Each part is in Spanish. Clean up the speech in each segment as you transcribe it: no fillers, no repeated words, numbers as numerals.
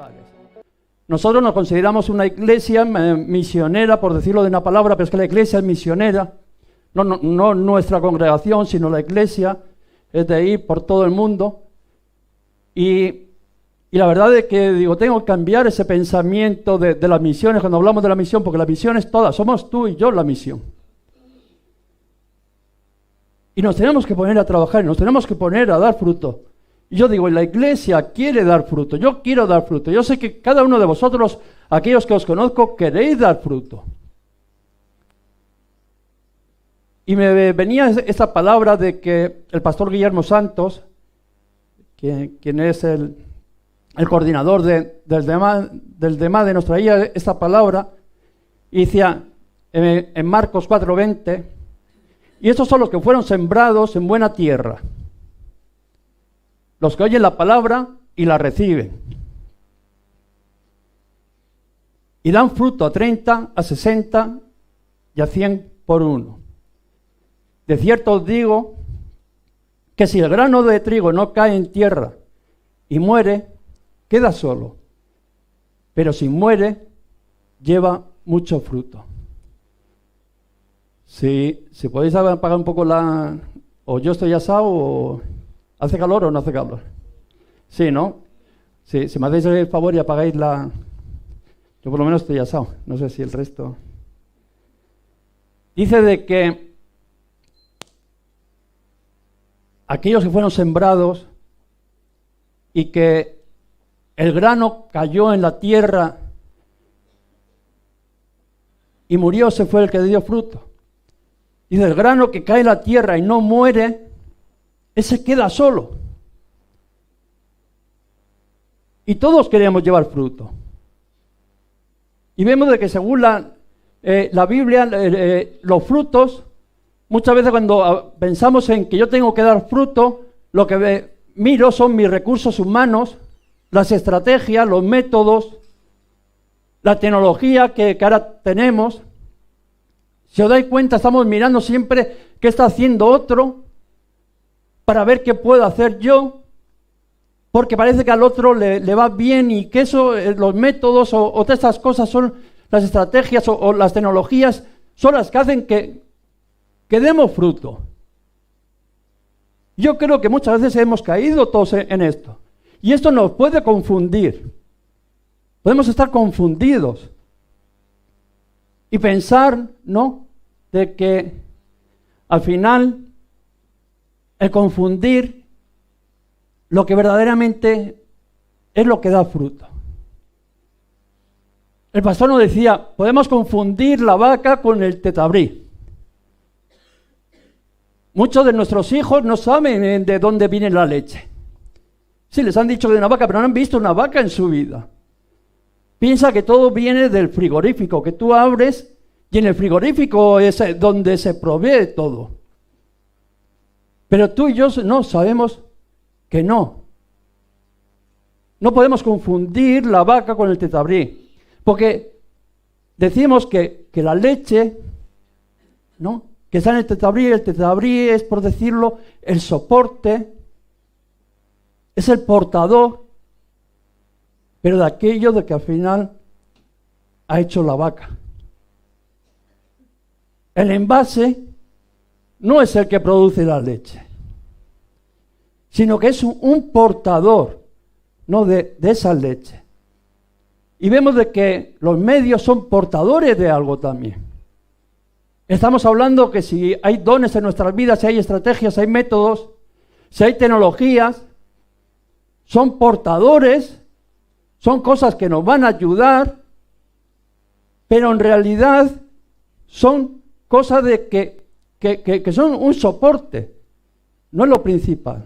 locales. Nosotros nos consideramos una iglesia misionera, por decirlo de una palabra, pero es que la iglesia es misionera. No nuestra congregación, sino la iglesia, es de ahí por todo el mundo. Y la verdad es que digo, tengo que cambiar ese pensamiento de las misiones cuando hablamos de la misión, porque la misión es toda, somos tú y yo la misión. Y nos tenemos que poner a trabajar, nos tenemos que poner a dar fruto. Y yo digo, la iglesia quiere dar fruto, yo quiero dar fruto. Yo sé que cada uno de vosotros, aquellos que os conozco, queréis dar fruto. Y me venía esta palabra de que el pastor Guillermo Santos, quien es el coordinador del DEMADE, nos traía esta palabra y decía en Marcos 4:20, y estos son los que fueron sembrados en buena tierra, los que oyen la palabra y la reciben, y dan fruto a 30, a 60 y a 100 por uno. De cierto os digo que si el grano de trigo no cae en tierra y muere, queda solo, pero si muere, lleva mucho fruto. Si podéis apagar un poco o yo estoy asado, o ¿hace calor o no hace calor? Sí, ¿no? Sí, si me hacéis el favor y apagáis yo por lo menos estoy asado, no sé si el resto. Dice de que aquellos que fueron sembrados y que el grano cayó en la tierra y murió, se fue el que dio fruto. Dice, el grano que cae en la tierra y no muere, ese queda solo. Y todos queremos llevar fruto. Y vemos de que según la Biblia, los frutos, muchas veces cuando pensamos en que yo tengo que dar fruto, lo que miro son mis recursos humanos, las estrategias, los métodos, la tecnología que ahora tenemos. Si os dais cuenta, estamos mirando siempre qué está haciendo otro para ver qué puedo hacer yo, porque parece que al otro le va bien y que eso, los métodos o todas estas cosas son las estrategias o las tecnologías, son las que hacen que demos fruto. Yo creo que muchas veces hemos caído todos en esto. Y esto nos puede confundir. Podemos estar confundidos. Y pensar, ¿no?, de que al final el confundir lo que verdaderamente es lo que da fruto. El pastor nos decía, podemos confundir la vaca con el tetabrí. Muchos de nuestros hijos no saben de dónde viene la leche. Sí, les han dicho de una vaca, pero no han visto una vaca en su vida. Piensa que todo viene del frigorífico, que tú abres y en el frigorífico es donde se provee todo. Pero tú y yo no sabemos que no. No podemos confundir la vaca con el tetabrí, porque decimos que la leche, ¿no?, que está en el tetabrí es, por decirlo, el soporte, es el portador, pero de aquello de que al final ha hecho la vaca. El envase no es el que produce la leche, sino que es un portador, ¿no?, de esa leche. Y vemos de que los medios son portadores de algo también. Estamos hablando que si hay dones en nuestras vidas, si hay estrategias, si hay métodos, si hay tecnologías, son portadores, son cosas que nos van a ayudar, pero en realidad son cosas de que son un soporte, no es lo principal.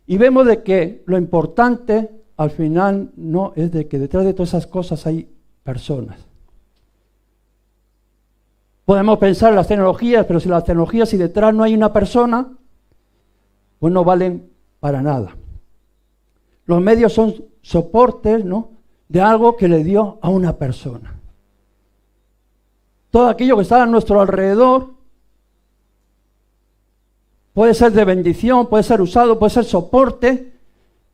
Y vemos de que lo importante al final no es de que detrás de todas esas cosas hay personas. Podemos pensar en las tecnologías, pero si las tecnologías, si detrás no hay una persona, pues no valen para nada. Los medios son soportes, ¿no?, de algo que le dio a una persona. Todo aquello que está a nuestro alrededor puede ser de bendición, puede ser usado, puede ser soporte,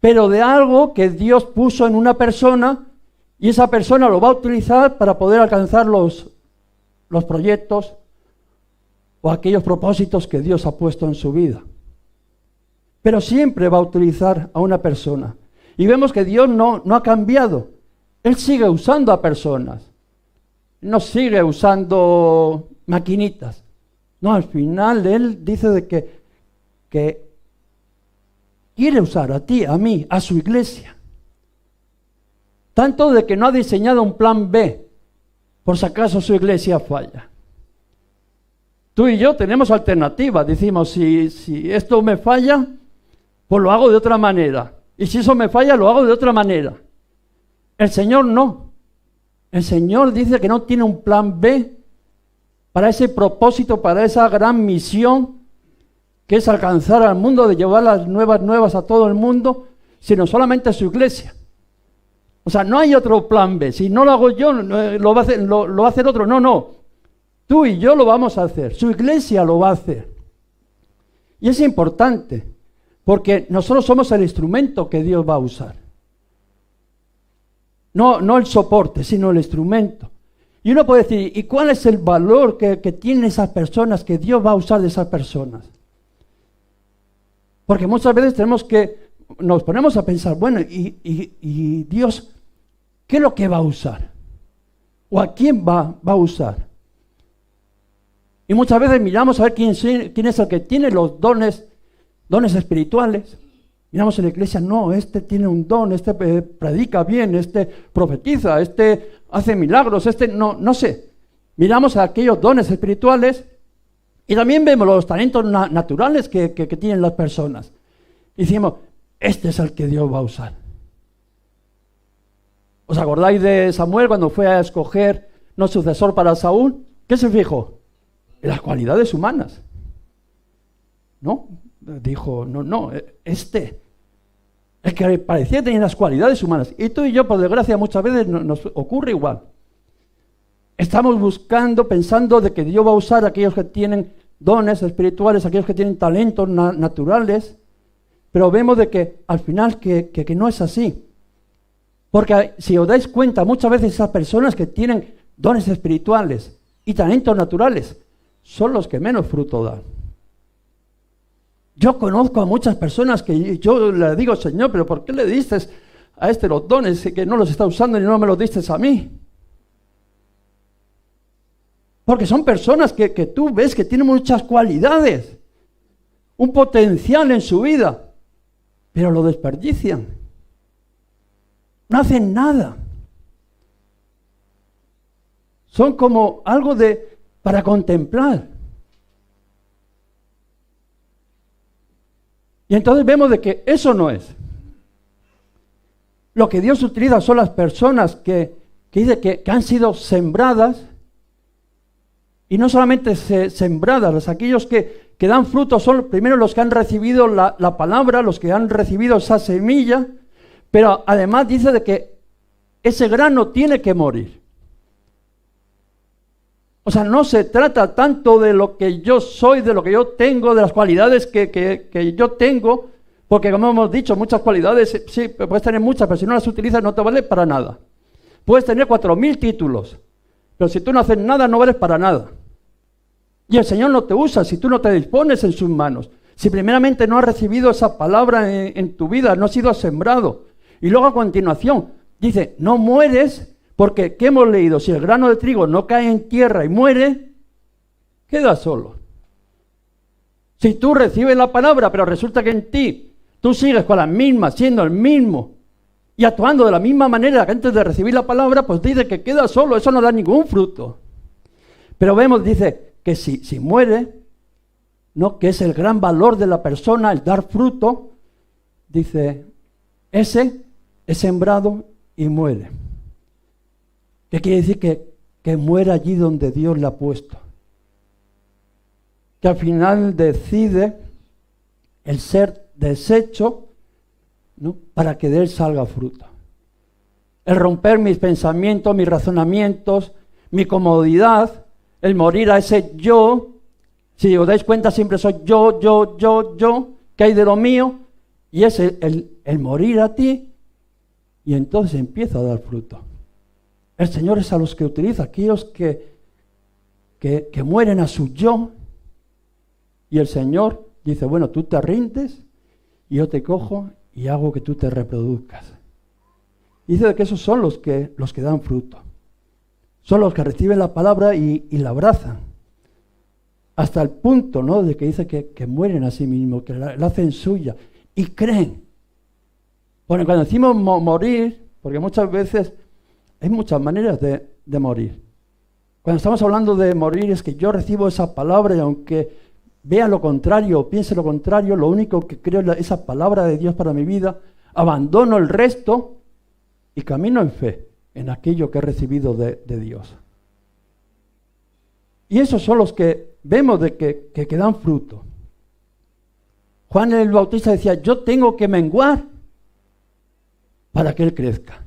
pero de algo que Dios puso en una persona y esa persona lo va a utilizar para poder alcanzar los proyectos o aquellos propósitos que Dios ha puesto en su vida. Pero siempre va a utilizar a una persona. Y vemos que Dios no ha cambiado. Él sigue usando a personas. No sigue usando maquinitas. No, al final Él dice de que quiere usar a ti, a mí, a su iglesia. Tanto de que no ha diseñado un plan B, por si acaso su iglesia falla. Tú y yo tenemos alternativas. Decimos, si esto me falla, pues lo hago de otra manera. Y si eso me falla, lo hago de otra manera. El Señor no. El Señor dice que no tiene un plan B para ese propósito, para esa gran misión que es alcanzar al mundo, de llevar las nuevas a todo el mundo, sino solamente a su iglesia. O sea, no hay otro plan B. Si no lo hago yo, lo va a hacer otro. No. Tú y yo lo vamos a hacer. Su iglesia lo va a hacer. Y es importante, porque nosotros somos el instrumento que Dios va a usar. No el soporte, sino el instrumento. Y uno puede decir, ¿y cuál es el valor que tienen esas personas, que Dios va a usar de esas personas? Porque muchas veces nos ponemos a pensar, bueno, ¿y Dios qué es lo que va a usar? ¿O a quién va a usar? Y muchas veces miramos a ver quién es el que tiene los dones espirituales. Miramos en la iglesia, no, este tiene un don, este predica bien, este profetiza, este hace milagros, no sé. Miramos a aquellos dones espirituales y también vemos los talentos naturales que tienen las personas. Y decimos, este es el que Dios va a usar. ¿Os acordáis de Samuel cuando fue a escoger sucesor para Saúl? ¿Qué se fijó? En las cualidades humanas. ¿No? Dijo, no, el que parecía tener las cualidades humanas. Y tú y yo, por desgracia, muchas veces nos ocurre igual. Estamos buscando, pensando de que Dios va a usar a aquellos que tienen dones espirituales, aquellos que tienen talentos naturales, pero vemos de que al final que no es así. Porque si os dais cuenta, muchas veces esas personas que tienen dones espirituales y talentos naturales son los que menos fruto dan. Yo conozco a muchas personas que yo le digo, Señor, pero ¿por qué le diste a los dones que no los está usando y no me los diste a mí? Porque son personas que tú ves que tienen muchas cualidades, un potencial en su vida, pero lo desperdician. No hacen nada. Son como algo para contemplar. Y entonces vemos de que eso no es. Lo que Dios utiliza son las personas que dice que han sido sembradas, y no solamente sembradas, aquellos que dan frutos son primero los que han recibido la palabra, los que han recibido esa semilla, pero además dice de que ese grano tiene que morir. O sea, no se trata tanto de lo que yo soy, de lo que yo tengo, de las cualidades que yo tengo, porque como hemos dicho, muchas cualidades, sí, puedes tener muchas, pero si no las utilizas no te vale para nada. Puedes tener 4.000 títulos, pero si tú no haces nada, no vales para nada. Y el Señor no te usa si tú no te dispones en sus manos. Si primeramente no has recibido esa palabra en tu vida, no has sido sembrado. Y luego a continuación, dice, no mueres. Porque, ¿qué hemos leído? Si el grano de trigo no cae en tierra y muere, queda solo. Si tú recibes la palabra, pero resulta que en ti tú sigues con la misma, siendo el mismo, y actuando de la misma manera que antes de recibir la palabra, pues dice que queda solo, eso no da ningún fruto. Pero vemos, dice, que si muere, ¿no? Que es el gran valor de la persona, el dar fruto, dice, ese es sembrado y muere. ¿Qué quiere decir? Que muera allí donde Dios le ha puesto. Que al final decide el ser deshecho, ¿no? Para que de él salga fruto. El romper mis pensamientos, mis razonamientos, mi comodidad, el morir a ese yo. Si os dais cuenta, siempre soy yo, ¿qué hay de lo mío? Y es el morir a ti, y entonces empieza a dar fruto. El Señor es a los que utiliza, aquellos que mueren a su yo, y el Señor dice, bueno, tú te rindes, y yo te cojo y hago que tú te reproduzcas. Dice que esos son los que dan fruto. Son los que reciben la palabra y la abrazan. Hasta el punto, ¿no?, de que dice que mueren a sí mismos, que la hacen suya y creen. Bueno, cuando decimos morir, porque muchas veces hay muchas maneras de morir. Cuando estamos hablando de morir es que yo recibo esa palabra y aunque vea lo contrario o piense lo contrario, lo único que creo es esa palabra de Dios para mi vida, abandono el resto y camino en fe en aquello que he recibido de Dios. Y esos son los que vemos de que dan fruto. Juan el Bautista decía, yo tengo que menguar para que Él crezca.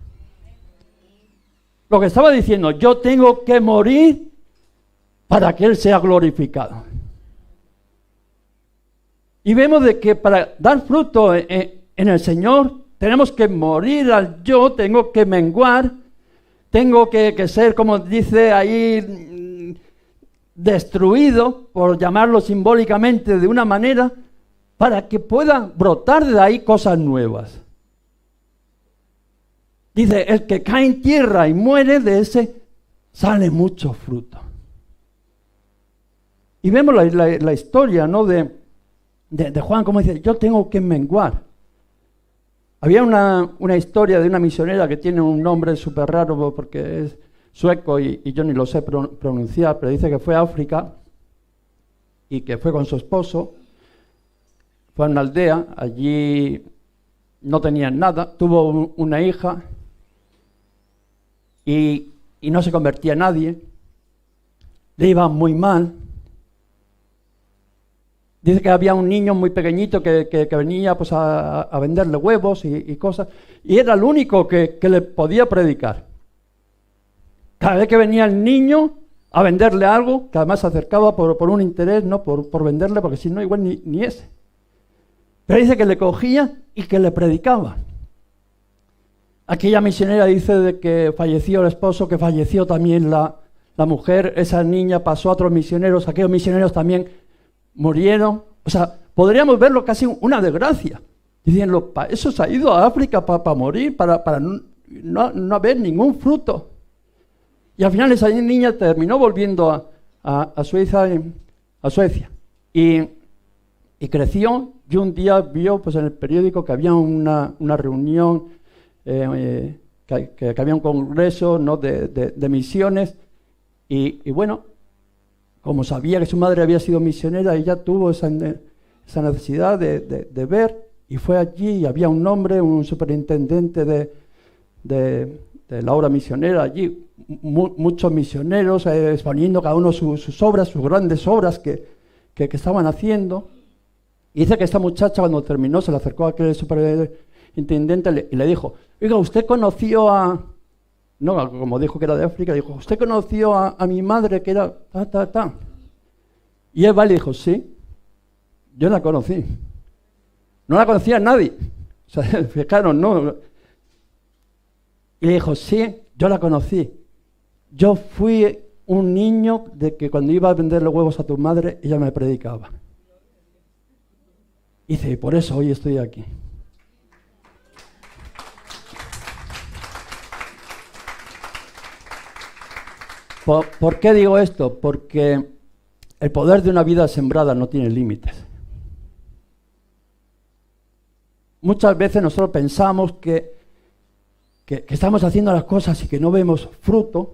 Lo que estaba diciendo, yo tengo que morir para que Él sea glorificado. Y vemos de que para dar fruto en el Señor tenemos que morir al yo, tengo que menguar, tengo que ser, como dice ahí, destruido, por llamarlo simbólicamente de una manera, para que puedan brotar de ahí cosas nuevas. Dice, el que cae en tierra y muere, de ese sale mucho fruto. Y vemos la historia, ¿no?, de Juan, como dice, yo tengo que menguar. Había una historia de una misionera que tiene un nombre súper raro porque es sueco y yo ni lo sé pronunciar, pero dice que fue a África y que fue con su esposo, fue a una aldea, allí no tenían nada, tuvo una hija y no se convertía en nadie, le iba muy mal. Dice que había un niño muy pequeñito que venía pues a venderle huevos y cosas, y era el único que le podía predicar. Cada vez que venía el niño a venderle algo, que además se acercaba por un interés, no por venderle, porque si no igual ni ese. Pero dice que le cogía y que le predicaba. Aquella misionera dice de que falleció el esposo, que falleció también la mujer, esa niña pasó a otros misioneros, aquellos misioneros también murieron. O sea, podríamos verlo casi una desgracia. Diciendo, para eso se ha ido a África, para morir, para no haber ningún fruto. Y al final esa niña terminó volviendo a Suecia. Y creció, y un día vio pues en el periódico que había una reunión, que había un congreso, ¿no?, de misiones, y bueno, como sabía que su madre había sido misionera, ella tuvo esa necesidad de ver, y fue allí, y había un hombre, un superintendente de la obra misionera allí, muchos misioneros exponiendo cada uno sus obras, sus grandes obras que estaban haciendo. Y dice que esta muchacha cuando terminó se le acercó a aquel superintendente y le dijo, oiga, ¿usted conoció a...? No, como dijo que era de África, dijo, ¿usted conoció a mi madre que era ta? Y él va y le dijo, sí, yo la conocí. No la conocía nadie. O sea, fijaron, ¿no? Y le dijo, sí, yo la conocí. Yo fui un niño de que cuando iba a venderle huevos a tu madre, ella me predicaba. Y dice, y por eso hoy estoy aquí. ¿Por qué digo esto? Porque el poder de una vida sembrada no tiene límites. Muchas veces nosotros pensamos que estamos haciendo las cosas y que no vemos fruto.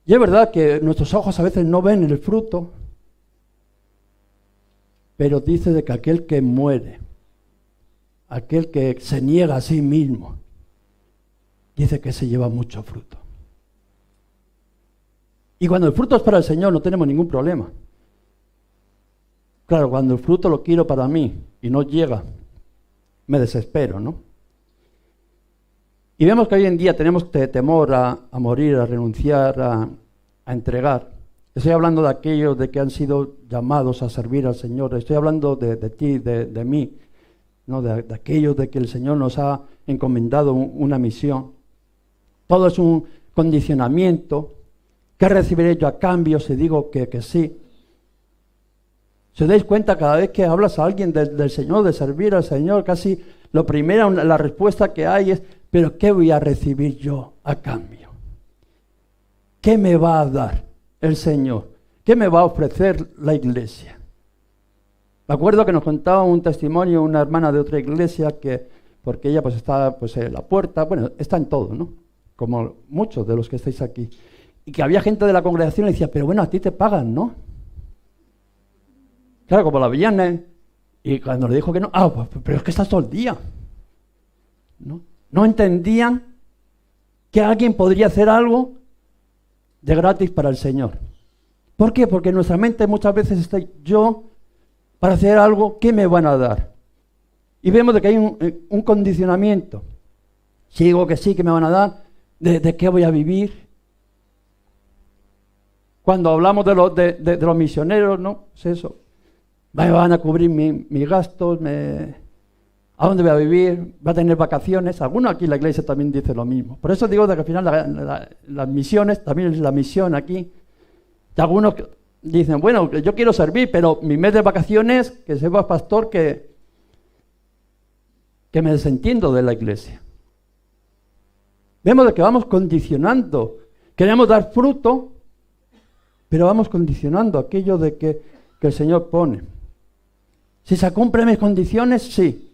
Y es verdad que nuestros ojos a veces no ven el fruto, pero dice de que aquel que muere, aquel que se niega a sí mismo, dice que se lleva mucho fruto. Y cuando el fruto es para el Señor no tenemos ningún problema. Claro, cuando el fruto lo quiero para mí y no llega, me desespero, ¿no? Y vemos que hoy en día tenemos temor a morir, a renunciar, a entregar. Estoy hablando de aquellos de que han sido llamados a servir al Señor. Estoy hablando de ti, de mí, ¿no? De aquellos de que el Señor nos ha encomendado una misión. Todo es un condicionamiento. ¿Qué recibiré yo a cambio si digo que sí? Si os dais cuenta, cada vez que hablas a alguien del Señor, de servir al Señor, casi lo primero, la respuesta que hay es, ¿pero qué voy a recibir yo a cambio? ¿Qué me va a dar el Señor? ¿Qué me va a ofrecer la iglesia? Me acuerdo que nos contaba un testimonio una hermana de otra iglesia que, porque ella pues está pues en la puerta, bueno, está en todo, ¿no? Como muchos de los que estáis aquí. Y que había gente de la congregación que decía, pero bueno, a ti te pagan, ¿no? Claro, como la veían, y cuando le dijo que no, pues, pero es que estás todo el día. No entendían que alguien podría hacer algo de gratis para el Señor. ¿Por qué? Porque en nuestra mente muchas veces está yo, para hacer algo, ¿qué me van a dar? Y vemos de que hay un condicionamiento. Si digo que sí, ¿qué me van a dar? ¿De qué voy a vivir? Cuando hablamos de los misioneros, ¿no? Es eso. Me van a cubrir mis gastos, ¿a dónde voy a vivir? ¿Va a tener vacaciones? Algunos aquí en la iglesia también dice lo mismo. Por eso digo de que al final las misiones, también es la misión aquí. Y algunos dicen, bueno, yo quiero servir, pero mi mes de vacaciones, que sepas, pastor, que me desentiendo de la iglesia. Vemos de que vamos condicionando. Queremos dar fruto, pero vamos condicionando aquello de que el Señor pone. Si se cumplen mis condiciones, sí.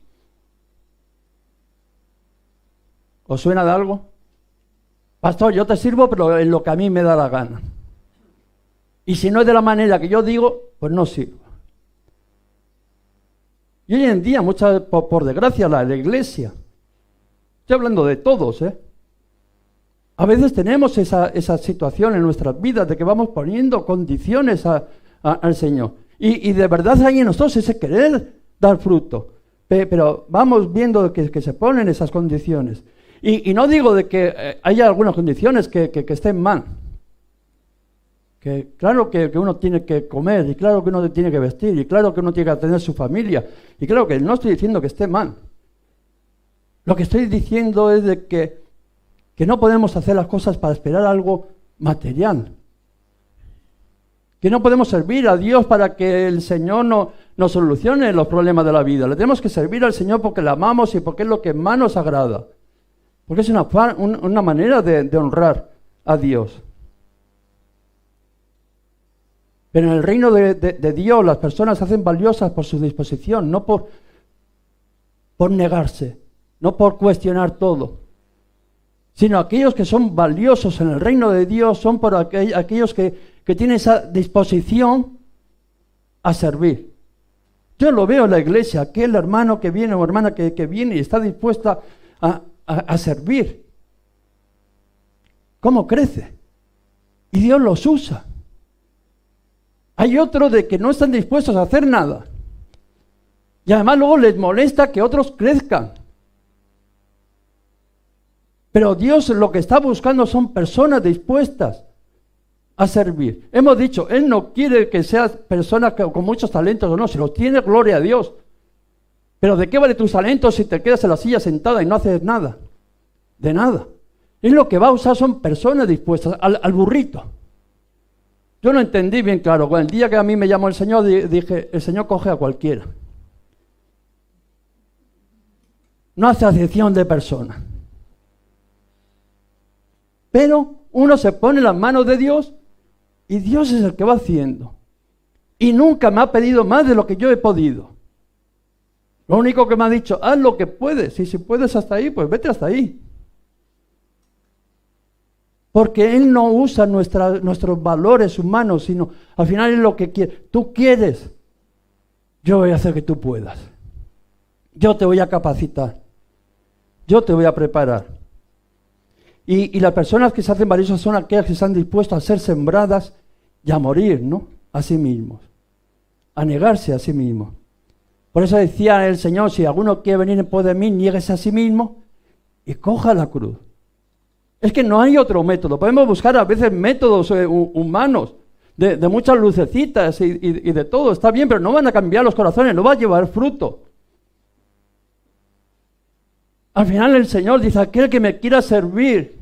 ¿Os suena de algo? Pastor, yo te sirvo, pero en lo que a mí me da la gana. Y si no es de la manera que yo digo, pues no sirvo. Y hoy en día, por desgracia, la iglesia, estoy hablando de todos, a veces tenemos esa situación en nuestras vidas de que vamos poniendo condiciones al Señor. Y de verdad hay en nosotros ese querer dar fruto. Pero vamos viendo que se ponen esas condiciones. Y no digo de que haya algunas condiciones que estén mal. Que claro que uno tiene que comer, y claro que uno tiene que vestir, y claro que uno tiene que tener su familia. Y claro que no estoy diciendo que esté mal. Lo que estoy diciendo es de que no podemos hacer las cosas para esperar algo material. Que no podemos servir a Dios para que el Señor nos solucione los problemas de la vida. Le tenemos que servir al Señor porque le amamos y porque es lo que más nos agrada. Porque es una manera de honrar a Dios. Pero en el reino de Dios las personas se hacen valiosas por su disposición, no por negarse, no por cuestionar todo. Sino aquellos que son valiosos en el reino de Dios son por aquellos que tienen esa disposición a servir. Yo lo veo en la iglesia, aquel hermano que viene o hermana que viene y está dispuesta a servir. ¿Cómo crece? Y Dios los usa. Hay otros de que no están dispuestos a hacer nada. Y además luego les molesta que otros crezcan. Pero Dios lo que está buscando son personas dispuestas a servir. Hemos dicho, Él no quiere que seas personas con muchos talentos o no, si los tiene, gloria a Dios. Pero ¿de qué vale tus talentos si te quedas en la silla sentada y no haces nada? De nada. Él lo que va a usar son personas dispuestas, al burrito. Yo no entendí bien claro. Bueno, el día que a mí me llamó el Señor, dije, el Señor coge a cualquiera. No hace acepción de personas. Pero uno se pone en las manos de Dios y Dios es el que va haciendo. Y nunca me ha pedido más de lo que yo he podido. Lo único que me ha dicho, haz lo que puedes. Y si puedes hasta ahí, pues vete hasta ahí. Porque Él no usa nuestros valores humanos, sino al final es lo que quiere. Tú quieres, yo voy a hacer que tú puedas. Yo te voy a capacitar. Yo te voy a preparar. Y las personas que se hacen valiosas son aquellas que están dispuestas a ser sembradas y a morir, ¿no? A sí mismos. A negarse a sí mismos. Por eso decía el Señor, si alguno quiere venir en pos de mí, niéguese a sí mismo y coja la cruz. Es que no hay otro método. Podemos buscar a veces métodos humanos. de muchas lucecitas y de todo, está bien, pero no van a cambiar los corazones, no va a llevar fruto. Al final el Señor dice, aquel que me quiera servir,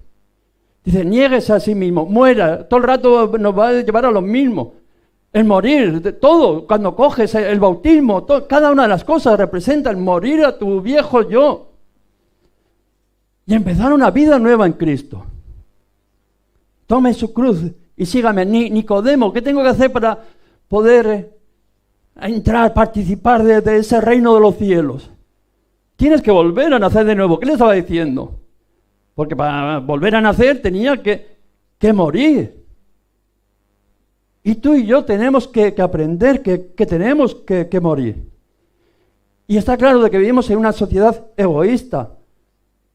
dice, niéguese a sí mismo, muera, todo el rato nos va a llevar a lo mismo. El morir, de todo, cuando coges el bautismo, cada una de las cosas representa el morir a tu viejo yo. Y empezar una vida nueva en Cristo. Tome su cruz y sígame. Nicodemo, ¿qué tengo que hacer para poder entrar, participar de ese reino de los cielos? Tienes que volver a nacer de nuevo. ¿Qué le estaba diciendo? Porque para volver a nacer tenía que morir. Y tú y yo tenemos que aprender que tenemos que morir. Y está claro de que vivimos en una sociedad egoísta,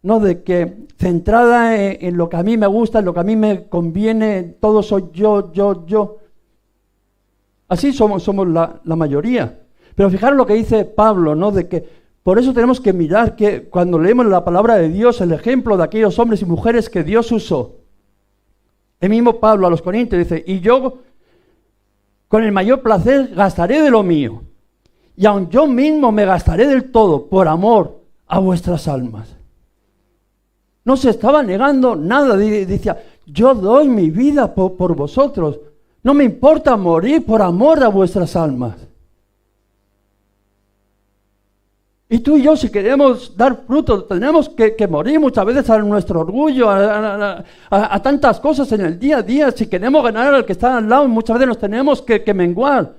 no de que centrada en lo que a mí me gusta, en lo que a mí me conviene, todo soy yo. Así somos la mayoría. Pero fijaros lo que dice Pablo, ¿no? De que por eso tenemos que mirar que cuando leemos la palabra de Dios, el ejemplo de aquellos hombres y mujeres que Dios usó. El mismo Pablo a los Corintios dice, y yo con el mayor placer gastaré de lo mío, y aun yo mismo me gastaré del todo por amor a vuestras almas. No se estaba negando nada, decía, yo doy mi vida por vosotros, no me importa morir por amor a vuestras almas. Y tú y yo, si queremos dar fruto, tenemos que morir muchas veces a nuestro orgullo, a tantas cosas en el día a día. Si queremos ganar al que está al lado, muchas veces nos tenemos que menguar.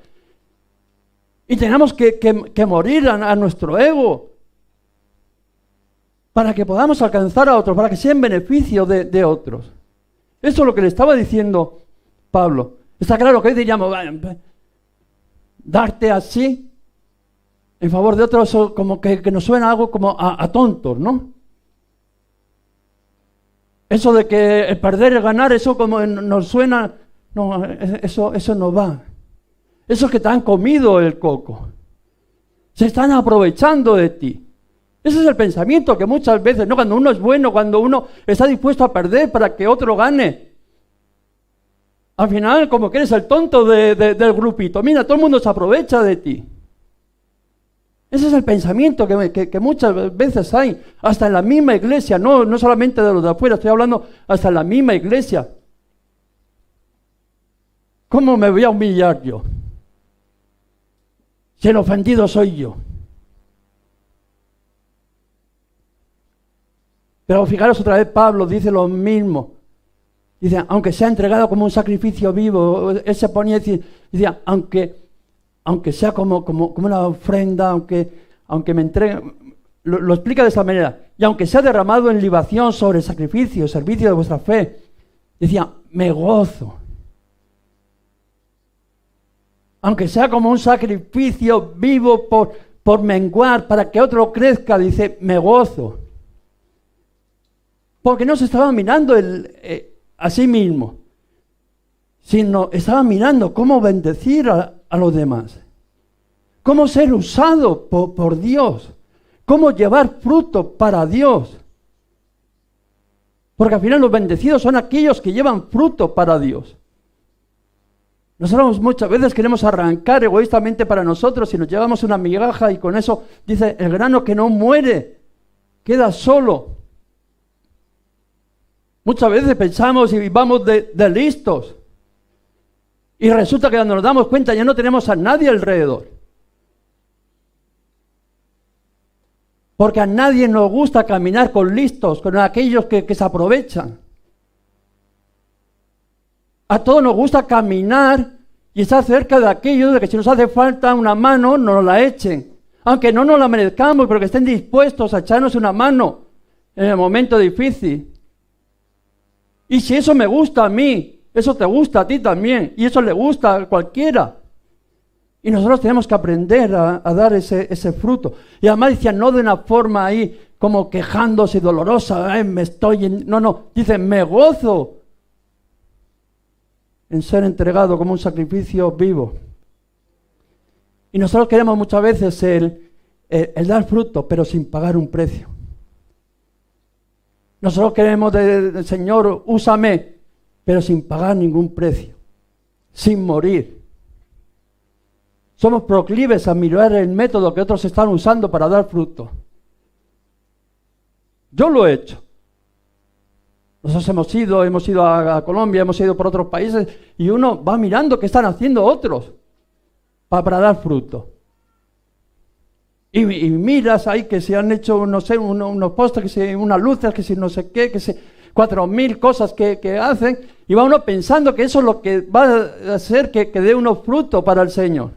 Y tenemos que morir a nuestro ego para que podamos alcanzar a otros, para que sea en beneficio de otros. Eso es lo que le estaba diciendo Pablo. Está claro que hoy diríamos, darte así en favor de otros, como que nos suena algo como a tontos, ¿no? Eso de que el perder y ganar, eso como nos suena, no, eso no va. Eso es que te han comido el coco. Se están aprovechando de ti. Ese es el pensamiento que muchas veces, ¿no? Cuando uno es bueno, cuando uno está dispuesto a perder para que otro gane. Al final, como que eres el tonto del grupito. Mira, todo el mundo se aprovecha de ti. Ese es el pensamiento que muchas veces hay, hasta en la misma iglesia, no solamente de los de afuera, estoy hablando hasta en la misma iglesia. ¿Cómo me voy a humillar yo? Si el ofendido soy yo. Pero fijaros otra vez, Pablo dice lo mismo. Dice, aunque sea entregado como un sacrificio vivo, él se ponía y decía, aunque sea como una ofrenda, aunque me entregue, lo explica de esta manera, y aunque sea derramado en libación sobre el sacrificio, servicio de vuestra fe, decía, me gozo. Aunque sea como un sacrificio vivo por menguar, para que otro crezca, dice, me gozo. Porque no se estaba mirando a sí mismo, sino estaba mirando cómo bendecir a los demás. Cómo ser usado por Dios. Cómo llevar fruto para Dios. Porque al final los bendecidos son aquellos que llevan fruto para Dios. Nosotros muchas veces queremos arrancar egoístamente para nosotros y nos llevamos una migaja y con eso dice el grano que no muere, queda solo. Muchas veces pensamos y vamos de listos. Y resulta que cuando nos damos cuenta ya no tenemos a nadie alrededor. Porque a nadie nos gusta caminar con listos, con aquellos que se aprovechan. A todos nos gusta caminar y estar cerca de aquellos de que si nos hace falta una mano, nos la echen. Aunque no nos la merezcamos, pero que estén dispuestos a echarnos una mano en el momento difícil. Y si eso me gusta a mí, eso te gusta a ti también, y eso le gusta a cualquiera. Y nosotros tenemos que aprender a dar ese fruto. Y además decía, no de una forma ahí como quejándose, dolorosa, no, dice, me gozo en ser entregado como un sacrificio vivo. Y nosotros queremos muchas veces el dar fruto, pero sin pagar un precio. Nosotros queremos del Señor, úsame, pero sin pagar ningún precio. sin morir. Somos proclives a mirar el método que otros están usando para dar fruto. Yo lo he hecho. Nosotros hemos ido a Colombia, hemos ido por otros países y uno va mirando qué están haciendo otros para dar fruto. Y miras ahí que se han hecho, no sé, unos postes, que si unas luces, que si no sé qué, que si 4.000 cosas que hacen, y va uno pensando que eso es lo que va a hacer que dé unos frutos para el Señor.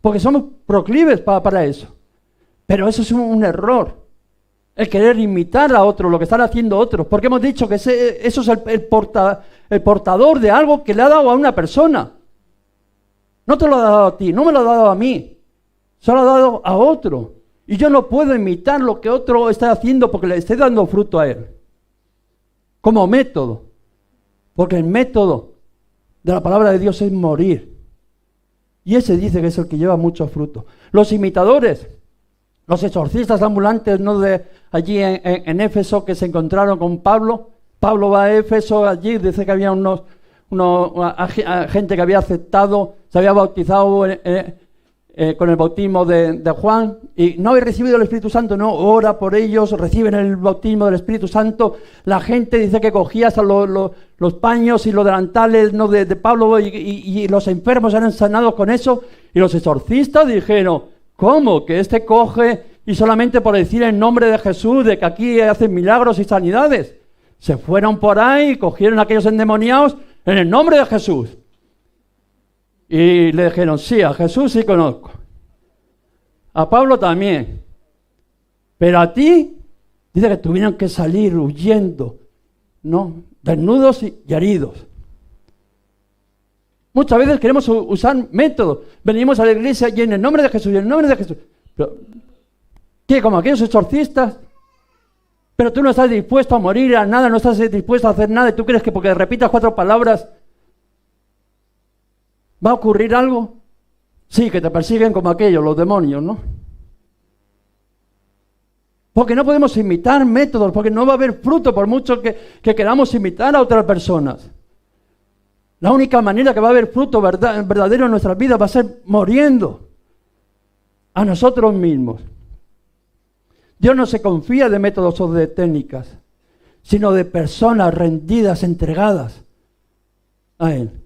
Porque somos proclives para eso. Pero eso es un error. El querer imitar a otros, lo que están haciendo otros. Porque hemos dicho que eso es el portador de algo que le ha dado a una persona. No te lo ha dado a ti, no me lo ha dado a mí. Se lo ha dado a otro. Y yo no puedo imitar lo que otro está haciendo porque le estoy dando fruto a él. Como método. Porque el método de la palabra de Dios es morir. Y ese dice que es el que lleva mucho fruto. Los imitadores, los exorcistas ambulantes, ¿no?, de allí en Éfeso, que se encontraron con Pablo. Pablo va a Éfeso, allí dice que había gente que había aceptado, se había bautizado con el bautismo de Juan, y no había recibido el Espíritu Santo. No, ora por ellos, reciben el bautismo del Espíritu Santo. La gente dice que cogía hasta los paños y los delantales, ¿no?, de Pablo, y los enfermos eran sanados con eso. Y los exorcistas dijeron: ¿cómo? Que este coge y solamente por decir el nombre de Jesús, de que aquí hacen milagros y sanidades. Se fueron por ahí y cogieron a aquellos endemoniados en el nombre de Jesús. Y le dijeron: sí, a Jesús sí conozco. A Pablo también. Pero a ti, dice que tuvieron que salir huyendo, ¿no?, desnudos y heridos. Muchas veces queremos usar métodos. Venimos a la iglesia y en el nombre de Jesús, y en el nombre de Jesús. Pero, ¿qué? Como aquellos exorcistas. Pero tú no estás dispuesto a morir a nada, no estás dispuesto a hacer nada, y tú crees que porque repitas 4 palabras ¿va a ocurrir algo? Sí, que te persiguen como aquellos, los demonios, ¿no? Porque no podemos imitar métodos, porque no va a haber fruto por mucho que queramos imitar a otras personas. La única manera que va a haber fruto verdadero en nuestras vidas va a ser muriendo a nosotros mismos. Dios no se confía de métodos o de técnicas, sino de personas rendidas, entregadas a Él.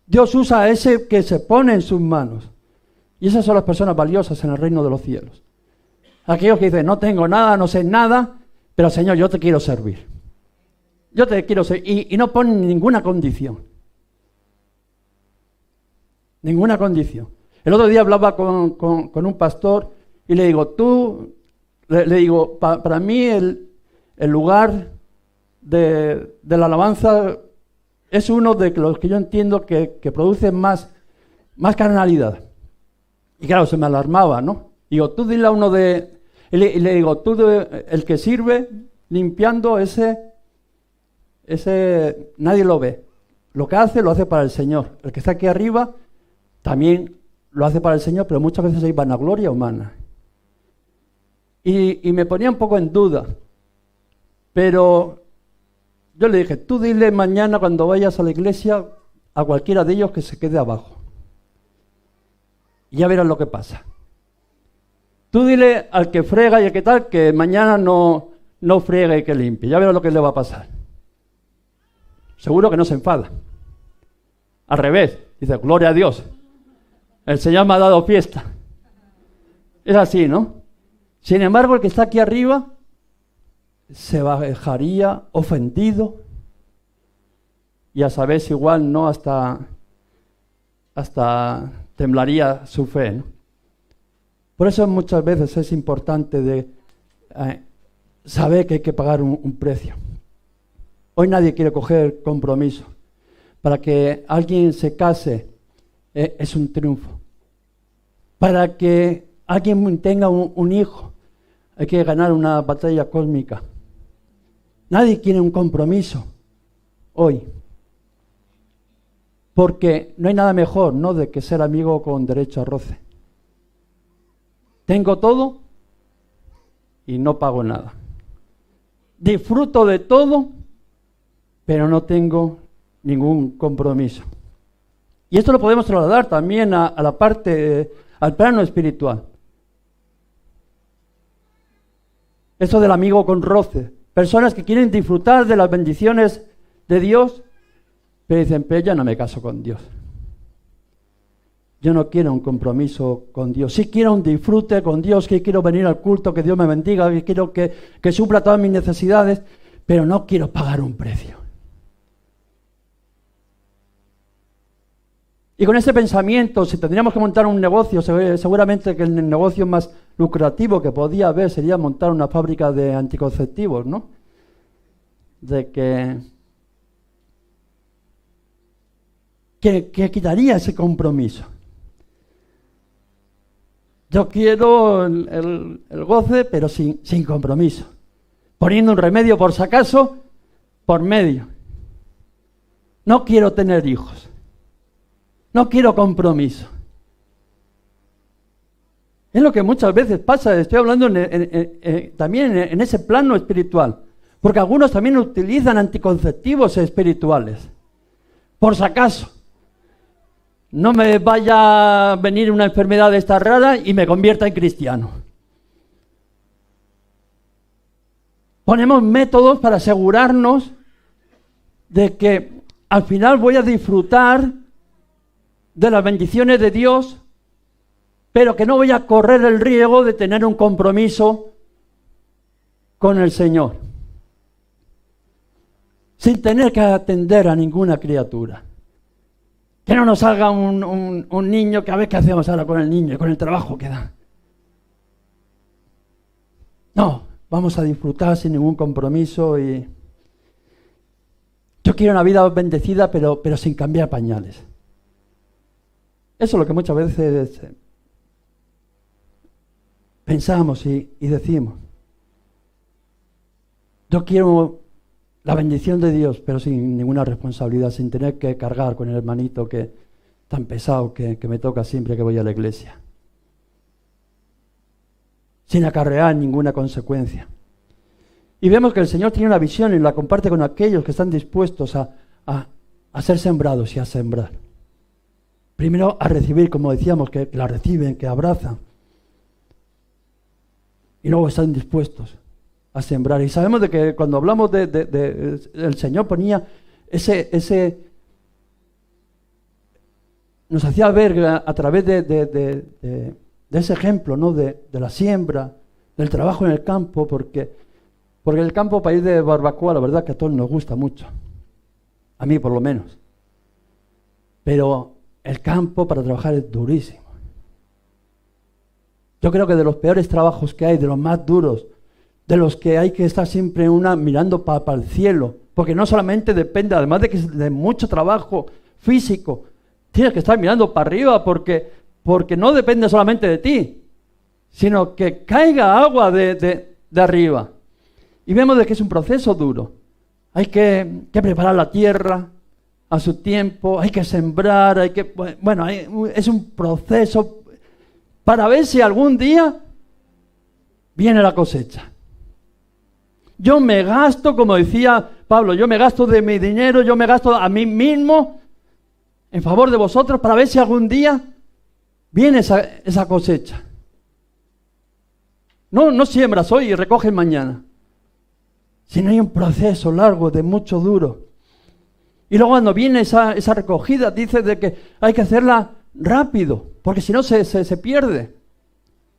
Dios usa a ese que se pone en sus manos. Y esas son las personas valiosas en el reino de los cielos. Aquellos que dicen: no tengo nada, no sé nada, pero Señor, yo te quiero servir. Yo te quiero servir. Y no ponen ninguna condición. Ninguna condición. El otro día hablaba con un pastor y le digo: le digo, para mí el lugar de la alabanza es uno de los que yo entiendo que produce más carnalidad. Y claro, se me alarmaba, ¿no? Digo: tú dile a uno y le digo: el que sirve limpiando, ese nadie lo ve. Lo que hace, lo hace para el Señor. El que está aquí arriba también lo hace para el Señor, pero muchas veces hay vanagloria humana. Y me ponía un poco en duda. Pero yo le dije: tú dile mañana cuando vayas a la iglesia a cualquiera de ellos que se quede abajo. Y ya verás lo que pasa. Tú dile al que frega y al que tal, que mañana no friega y que limpie. Ya verás lo que le va a pasar. Seguro que no se enfada. Al revés, dice: gloria a Dios. El Señor me ha dado fiesta. Es así, ¿no? Sin embargo, el que está aquí arriba se bajaría ofendido, y a saber si igual no hasta temblaría su fe, ¿no? Por eso muchas veces es importante saber que hay que pagar un precio. Hoy nadie quiere coger compromiso. Para que alguien se case es un triunfo. Para que alguien tenga un hijo hay que ganar una batalla cósmica. Nadie quiere un compromiso hoy. Porque no hay nada mejor, ¿no?, de que ser amigo con derecho a roce. Tengo todo y no pago nada. Disfruto de todo, pero no tengo ningún compromiso. Y esto lo podemos trasladar también a la parte, al plano espiritual. Esto del amigo con roce. Personas que quieren disfrutar de las bendiciones de Dios, pero dicen, pero yo no me caso con Dios. Yo no quiero un compromiso con Dios. Sí quiero un disfrute con Dios, que quiero venir al culto, que Dios me bendiga, que quiero que supla todas mis necesidades, pero no quiero pagar un precio. Y con ese pensamiento, si tendríamos que montar un negocio, seguramente que el negocio más lucrativo que podía haber sería montar una fábrica de anticonceptivos, ¿no? De que quitaría ese compromiso. Yo quiero el goce, pero sin compromiso. Poniendo un remedio por si acaso, por medio. No quiero tener hijos. No quiero compromiso. Es lo que muchas veces pasa, estoy hablando también en ese plano espiritual. Porque algunos también utilizan anticonceptivos espirituales. Por si acaso. No me vaya a venir una enfermedad de esta rara y me convierta en cristiano. Ponemos métodos para asegurarnos de que al final voy a disfrutar de las bendiciones de Dios, pero que no voy a correr el riesgo de tener un compromiso con el Señor, sin tener que atender a ninguna criatura. Que no nos salga un niño, que a ver qué hacemos ahora con el niño y con el trabajo que da. No, vamos a disfrutar sin ningún compromiso y yo quiero una vida bendecida, pero sin cambiar pañales. Eso es lo que muchas veces pensamos y decimos. Yo quiero la bendición de Dios, pero sin ninguna responsabilidad, sin tener que cargar con el hermanito que tan pesado que me toca siempre que voy a la iglesia. Sin acarrear ninguna consecuencia. Y vemos que el Señor tiene una visión y la comparte con aquellos que están dispuestos a ser sembrados y a sembrar. Primero a recibir, como decíamos, que la reciben, que abrazan. Y luego están dispuestos a sembrar. Y sabemos de que cuando hablamos el Señor ponía nos hacía ver a través de ese ejemplo, ¿no? De la siembra, del trabajo en el campo, porque el campo, país de barbacoa, la verdad que a todos nos gusta mucho. A mí por lo menos. Pero el campo para trabajar es durísimo. Yo creo que de los peores trabajos que hay, de los más duros, de los que hay que estar siempre mirando para el cielo, porque no solamente depende, además de mucho trabajo físico, tienes que estar mirando para arriba porque no depende solamente de ti, sino que caiga agua de arriba. Y vemos de que es un proceso duro. Hay que preparar la tierra a su tiempo, hay que sembrar, es un proceso para ver si algún día viene la cosecha. Yo me gasto, como decía Pablo, yo me gasto de mi dinero, yo me gasto a mí mismo en favor de vosotros para ver si algún día viene esa cosecha. No siembras hoy y recoges mañana, sino hay un proceso largo de mucho duro. Y luego cuando viene esa recogida, dice de que hay que hacerla rápido, porque si no se pierde.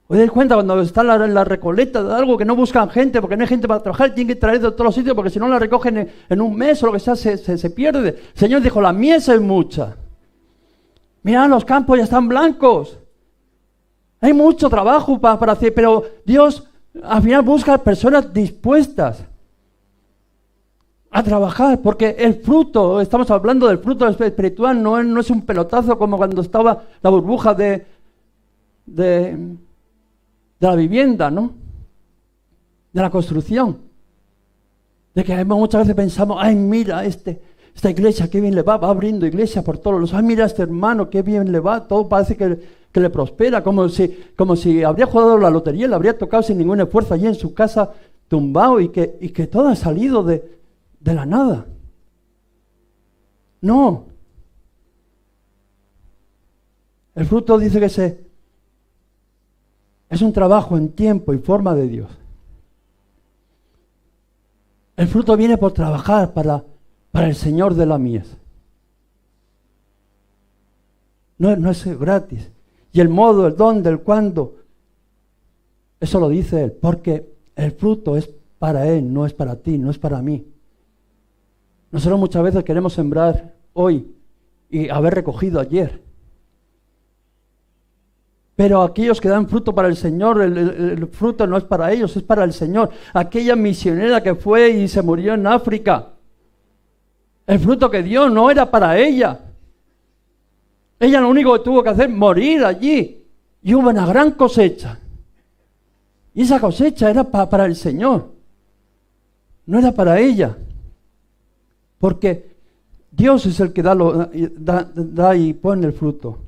¿Os dais cuenta cuando está la recolecta de algo que no buscan gente, porque no hay gente para trabajar, tienen que traer de todos los sitios, porque si no la recogen en un mes o lo que sea, se pierde? El Señor dijo, la mies es mucha. Mirad, los campos ya están blancos. Hay mucho trabajo para hacer, pero Dios al final busca personas dispuestas a trabajar, porque el fruto, estamos hablando del fruto espiritual, no es un pelotazo como cuando estaba la burbuja de la vivienda, ¿no? De la construcción. De que muchas veces pensamos, ay, mira, esta iglesia, qué bien le va abriendo iglesia por todos los... Ay, mira, este hermano, qué bien le va, todo parece que le prospera, como si habría jugado la lotería, le habría tocado sin ningún esfuerzo allí en su casa, tumbado, y que todo ha salido de la nada. No. El fruto dice que es un trabajo en tiempo y forma de Dios. El fruto viene por trabajar para el Señor de la mies. No es gratis. Y el modo, el dónde, el cuándo, eso lo dice Él, porque el fruto es para Él, no es para ti, no es para mí. Nosotros muchas veces queremos sembrar hoy y haber recogido ayer. Pero aquellos que dan fruto para el Señor, el fruto no es para ellos, es para el Señor. Aquella misionera que fue y se murió en África, el fruto que dio no era para ella. Ella lo único que tuvo que hacer, morir allí. Y hubo una gran cosecha. Y esa cosecha era para el Señor. No era para ella. Porque Dios es el que da y pone el fruto.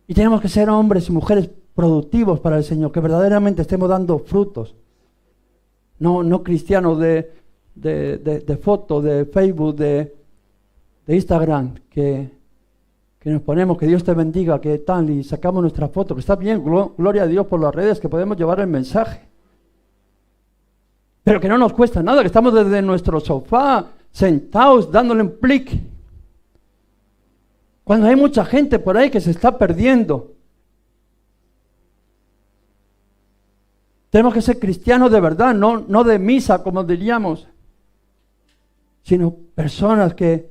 Y tenemos que ser hombres y mujeres productivos para el Señor, que verdaderamente estemos dando frutos. No cristianos de foto, de Facebook, de Instagram, que nos ponemos, que Dios te bendiga, que tal, y sacamos nuestra foto, que está bien, gloria a Dios por las redes, que podemos llevar el mensaje. Pero que no nos cuesta nada, que estamos desde nuestro sofá, sentados, dándole un clic. Cuando hay mucha gente por ahí que se está perdiendo. Tenemos que ser cristianos de verdad, no de misa, como diríamos, sino personas que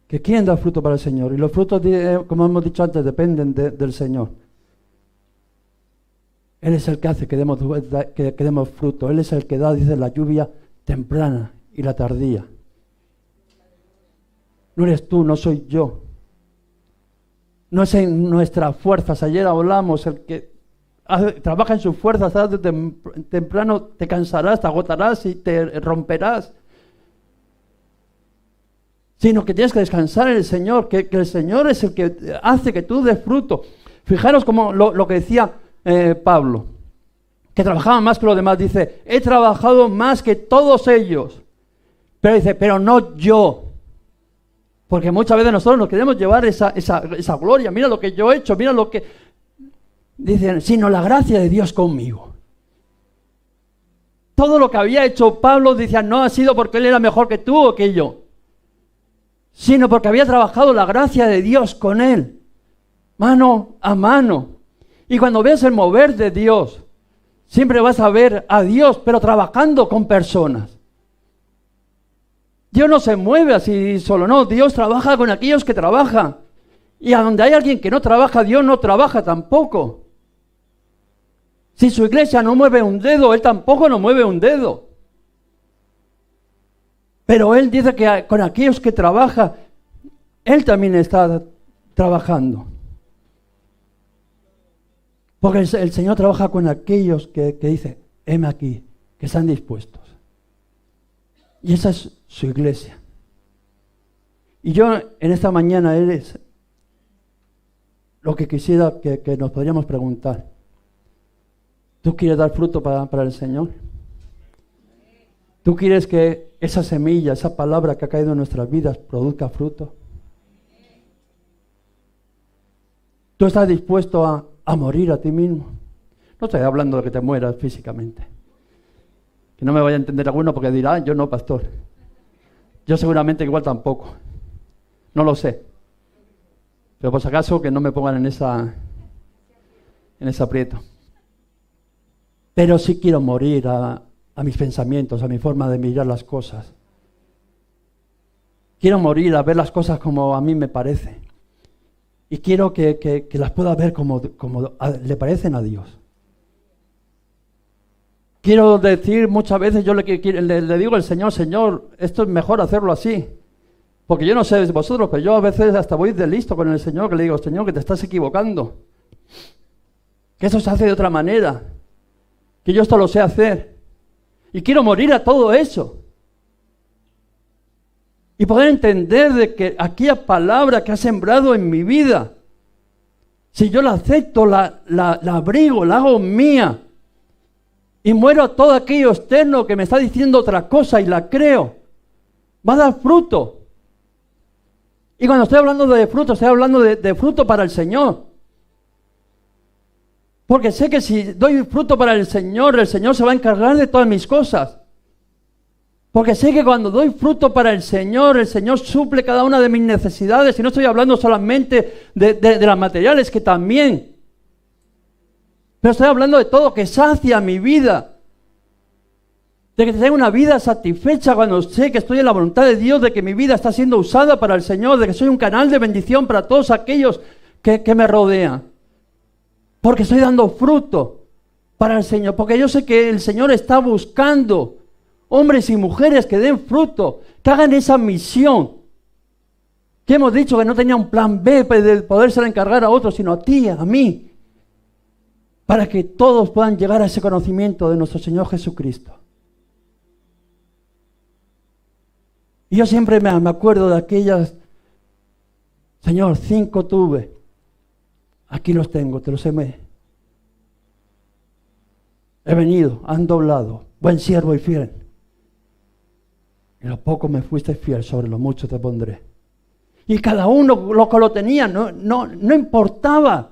quieren dar fruto para el Señor. Y los frutos, como hemos dicho antes, dependen del Señor. Él es el que hace que demos fruto. Él es el que da, dice, la lluvia temprana y la tardía. No eres tú, no soy yo. No es en nuestras fuerzas. Ayer hablamos, el que trabaja en sus fuerzas, tarde o temprano te cansarás, te agotarás y te romperás. Sino que tienes que descansar en el Señor, que el Señor es el que hace que tú des fruto. Fijaros como lo que decía Pablo, que trabajaba más que los demás. Dice, he trabajado más que todos ellos. Pero dice, pero no yo. Porque muchas veces nosotros nos queremos llevar esa gloria. Mira lo que yo he hecho, mira lo que... Dicen, sino la gracia de Dios conmigo. Todo lo que había hecho Pablo, decía, no ha sido porque él era mejor que tú o que yo, sino porque había trabajado la gracia de Dios con él, mano a mano. Y cuando ves el mover de Dios, siempre vas a ver a Dios, pero trabajando con personas. Dios no se mueve así solo, no, Dios trabaja con aquellos que trabajan. Y a donde hay alguien que no trabaja, Dios no trabaja tampoco. Si su iglesia no mueve un dedo, Él tampoco no mueve un dedo. Pero Él dice que con aquellos que trabaja, Él también está trabajando. Porque el Señor trabaja con aquellos que dice, heme aquí, que están dispuestos. Y esa es su iglesia. Y yo en esta mañana es lo que quisiera que nos podríamos preguntar. ¿Tú quieres dar fruto para el Señor? ¿Tú quieres que esa semilla, esa palabra que ha caído en nuestras vidas produzca fruto? ¿Tú estás dispuesto a morir a ti mismo? No estoy hablando de que te mueras físicamente. Que no me vaya a entender alguno porque dirá, yo no, pastor. Yo seguramente igual tampoco. No lo sé. Pero por si acaso que no me pongan en ese aprieto. Pero sí quiero morir a mis pensamientos, a mi forma de mirar las cosas. Quiero morir a ver las cosas como a mí me parece. Y quiero que las pueda ver como le parecen a Dios. Quiero decir muchas veces, yo le digo al Señor, Señor, esto es mejor hacerlo así. Porque yo no sé de vosotros, pero yo a veces hasta voy de listo con el Señor, que le digo, Señor, que te estás equivocando. Que eso se hace de otra manera. Que yo esto lo sé hacer. Y quiero morir a todo eso. Y poder entender de que aquella palabra que ha sembrado en mi vida, si yo la acepto, la abrigo, la hago mía, y muero a todo aquello externo que me está diciendo otra cosa y la creo, va a dar fruto. Y cuando estoy hablando de fruto, estoy hablando de fruto para el Señor. Porque sé que si doy fruto para el Señor se va a encargar de todas mis cosas. Porque sé que cuando doy fruto para el Señor suple cada una de mis necesidades. Y no estoy hablando solamente de las materiales, que también. Pero estoy hablando de todo, que sacia mi vida. De que tenga una vida satisfecha cuando sé que estoy en la voluntad de Dios, de que mi vida está siendo usada para el Señor, de que soy un canal de bendición para todos aquellos que me rodean. Porque estoy dando fruto para el Señor. Porque yo sé que el Señor está buscando hombres y mujeres que den fruto, que hagan esa misión. Que hemos dicho que no tenía un plan B de podérsela encargar a otros, sino a ti, a mí. Para que todos puedan llegar a ese conocimiento de nuestro Señor Jesucristo. Y yo siempre me acuerdo de aquellas, Señor, 5 tuve. Aquí los tengo, te los he venido, han doblado. Buen siervo y fiel. En lo poco me fuiste fiel, sobre lo mucho te pondré. Y cada uno lo que lo tenía, no importaba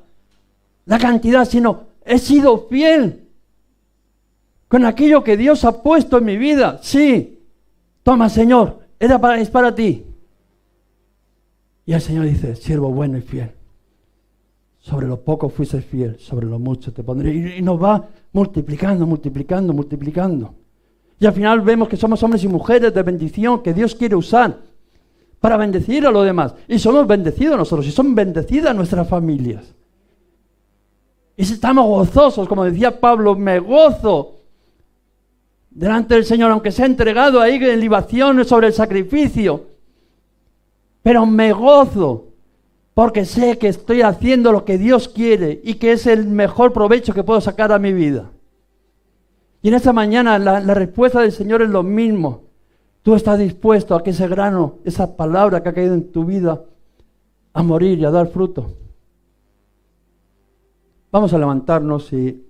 la cantidad, sino he sido fiel con aquello que Dios ha puesto en mi vida. Sí, toma, Señor, es para ti. Y el Señor dice, siervo bueno y fiel. Sobre lo poco fuiste fiel, sobre lo mucho te pondré. Y nos va multiplicando. Y al final vemos que somos hombres y mujeres de bendición que Dios quiere usar para bendecir a los demás. Y somos bendecidos nosotros, y son bendecidas nuestras familias. Y estamos gozosos, como decía Pablo, me gozo delante del Señor, aunque sea entregado ahí en libaciones sobre el sacrificio. Pero me gozo porque sé que estoy haciendo lo que Dios quiere y que es el mejor provecho que puedo sacar a mi vida. Y en esta mañana la respuesta del Señor es lo mismo. Tú estás dispuesto a que ese grano, esa palabra que ha caído en tu vida, a morir y a dar fruto. Vamos a levantarnos y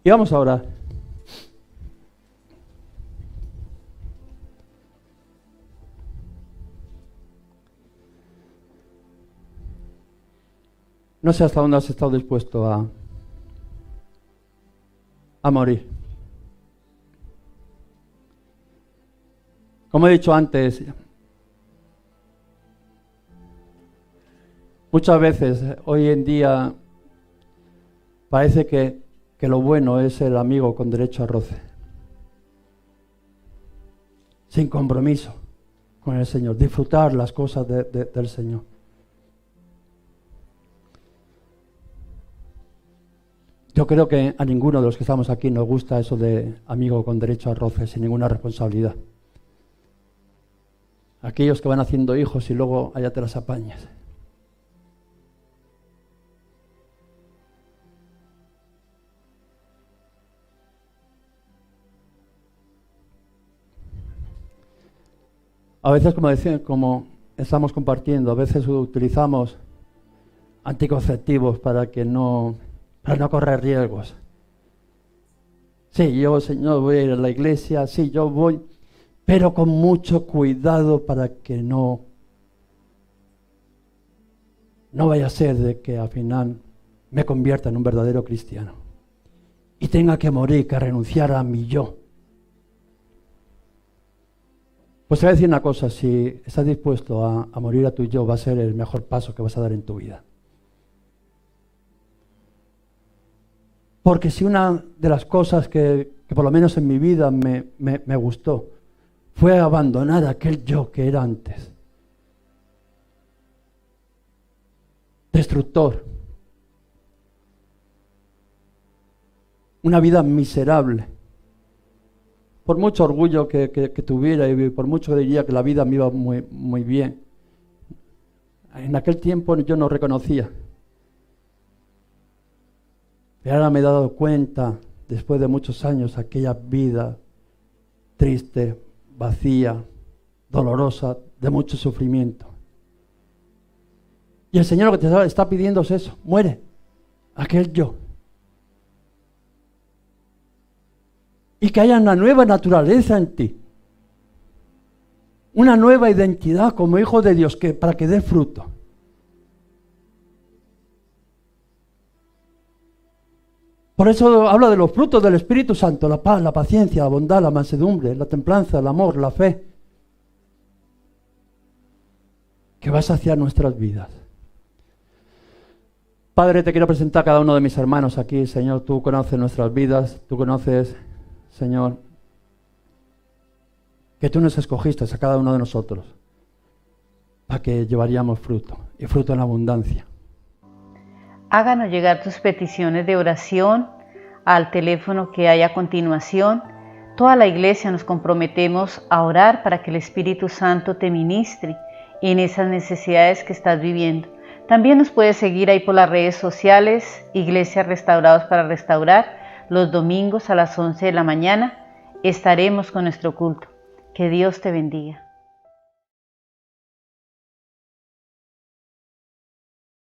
vamos a orar. No sé hasta dónde has estado dispuesto a morir. Como he dicho antes, muchas veces hoy en día parece que lo bueno es el amigo con derecho a roce, sin compromiso con el Señor, disfrutar las cosas del Señor. Yo creo que a ninguno de los que estamos aquí nos gusta eso de amigo con derecho a roce, sin ninguna responsabilidad. Aquellos que van haciendo hijos y luego allá te las apañas. A veces, como estamos compartiendo, a veces utilizamos anticonceptivos para no correr riesgos. Sí, yo, Señor, voy a ir a la iglesia, sí, yo voy, pero con mucho cuidado para que no vaya a ser de que al final me convierta en un verdadero cristiano y tenga que morir, que renunciar a mi yo. Pues te voy a decir una cosa, si estás dispuesto a morir a tu yo, va a ser el mejor paso que vas a dar en tu vida. Porque si una de las cosas que por lo menos en mi vida me gustó fue abandonar aquel yo que era antes, destructor, una vida miserable, por mucho orgullo que tuviera y por mucho que diría que la vida me iba muy, muy bien, en aquel tiempo yo no reconocía. Pero ahora me he dado cuenta, después de muchos años, aquella vida triste, vacía, dolorosa, de mucho sufrimiento. Y el Señor lo que te está pidiendo es eso, muere, aquel yo. Y que haya una nueva naturaleza en ti, una nueva identidad como hijo de Dios para que dé fruto. Por eso habla de los frutos del Espíritu Santo: la paz, la paciencia, la bondad, la mansedumbre, la templanza, el amor, la fe, que va a saciar nuestras vidas. Padre, te quiero presentar a cada uno de mis hermanos aquí. Señor, tú conoces nuestras vidas, tú conoces, Señor, que tú nos escogiste a cada uno de nosotros para que llevaríamos fruto, y fruto en abundancia. Háganos llegar tus peticiones de oración al teléfono que hay a continuación. Toda la iglesia nos comprometemos a orar para que el Espíritu Santo te ministre en esas necesidades que estás viviendo. También nos puedes seguir ahí por las redes sociales, Iglesia Restaurados para Restaurar. Los domingos a las 11 de la mañana estaremos con nuestro culto. Que Dios te bendiga.